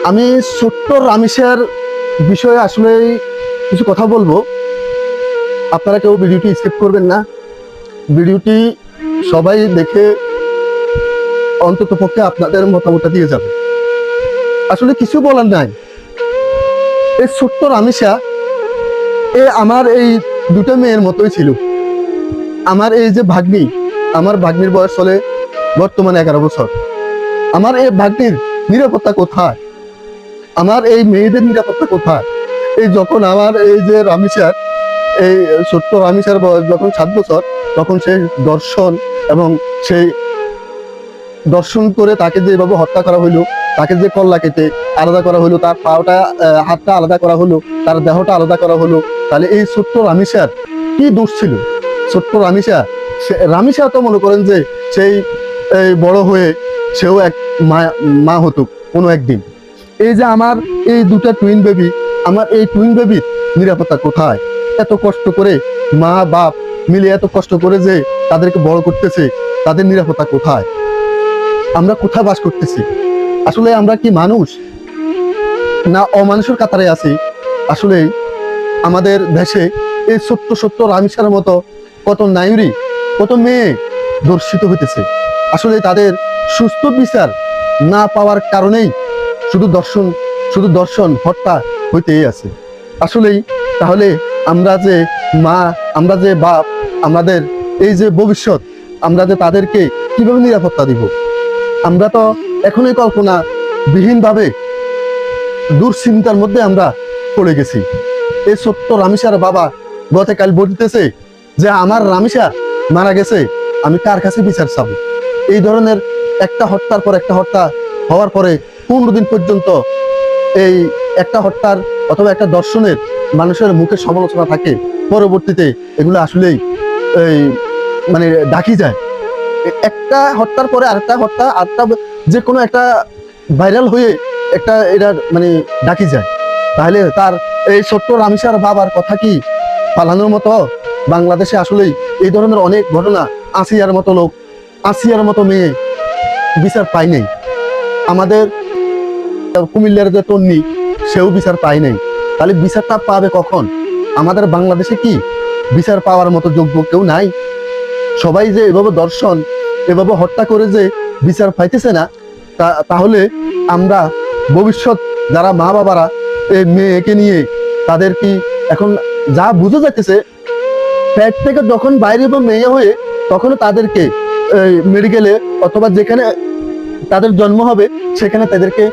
আমি ছোট্ট রামিসার বিষয়ে আসলে কিছু কথা বলবো। আপনারা কেউ ভিডিওটি স্কিপ করবেন না। ভিডিওটি সবাই দেখে অন্তত পক্ষে আপনাদের মতামতটা দিয়ে যাবে। আসলে কিছু বলার নাই। এই ছোট্ট রামিসা আমার এই দুটো মেয়ের মতোই ছিল। আমার এই যে ভাগ্নি, আমার ভাগ্নির বয়স চলে বর্তমানে 11 বছর। আমার এই ভাগ্নির নিরাপত্তা কোথায়? আমার এই মেয়েদের নিরাপত্তা কোথায়? এই যখন আমার এই যে রামিসার, এই ছোট্ট রামিসার বয়স যখন 7 বছর, তখন সে দর্শন এবং সেই দর্শন করে তাকে যেভাবে হত্যা করা হইলো, তাকে যে কল্লা কেটে আলাদা করা হলো, তার পাওটা হাতটা আলাদা করা হলো, তার দেহটা আলাদা করা হলো, তাহলে এই ছোট্ট রামিসার কি দোষ ছিল? ছোট্ট রামিসা, রামিসা তো মনে করেন যে সেই বড় হয়ে সেও এক মা হতো কোনো একদিন। এই যে আমার এই দুটা টুইন বেবি, আমার এই টুইন বেবির নিরাপত্তা কোথায়? এত কষ্ট করে মা বাপ মিলে এত কষ্ট করে যে তাদেরকে বড় করতেছে, তাদের নিরাপত্তা কোথায়? আমরা কোথায় বাস করতেছি? আসলে আমরা কি মানুষ না অমানুষের কাতারে আছি? আসলে আমাদের দেশে এই ছোট্ট ছোট্ট রামিসার মতো কত নারী, কত মেয়ে ধর্ষিত হইতেছে। আসলে তাদের সুস্থ বিচার না পাওয়ার কারণেই শুধু দর্শন হত্যা হইতেই আছে। আসলেই তাহলে আমরা যে মা, আমরা যে বাপ, আমাদের এই যে ভবিষ্যৎ, আমরা যে তাদেরকে কিভাবে নিরাপত্তা দিব? আমরা তো এখনই কল্পনা বিহীনভাবে দুশ্চিন্তার মধ্যে আমরা পড়ে গেছি। এই ছোট্ট রামিসার বাবা গতকাল বলতেছে যে আমার রামিসা মারা গেছে, আমি কার কাছে বিচার চাবো? এই ধরনের একটা হত্যার পর একটা হত্যা হওয়ার পরে 15 দিন পর্যন্ত এই একটা হত্যার অথবা একটা দর্শনের মানুষের মুখে সমালোচনা থাকে। পরবর্তীতে এগুলো আসলেই এই মানে ডাকি যায়। একটা হত্যার পরে আরেকটা হত্যা, আরেকটা যে কোনো একটা ভাইরাল হয়ে একটা এটা মানে ডাকি যায়। তাহলে তার এই ছোট্ট রামিসার বাবার কথা কি পালানোর মতো? বাংলাদেশে আসলেই এই ধরনের অনেক ঘটনা, আসিয়ার মতো লোক, আসিয়ার মতো মেয়ে বিচার পাই নাই। আমাদের কুমিল্লার যে তন্নি, সেও বিচার পাই নাই। তাহলে বিচারটা পাবে কখন? আমাদের বাংলাদেশে কি বিচার পাওয়ার মতো যোগ্য কেউ নাই? সবাই যে এভাবে দর্শন, এভাবে হত্যা করে যে বিচার পাইতেছে না, তাহলে আমরা ভবিষ্যৎ যারা মা বাবারা এই মেয়েকে নিয়ে, তাদের কি এখন যা বুঝে যাচ্ছে, পেট থেকে যখন বাইরে বা মেয়ে হয়ে তখন তাদেরকে মেডিকেলে অথবা যেখানে তাদের জন্ম হবে সেখানে তাদেরকে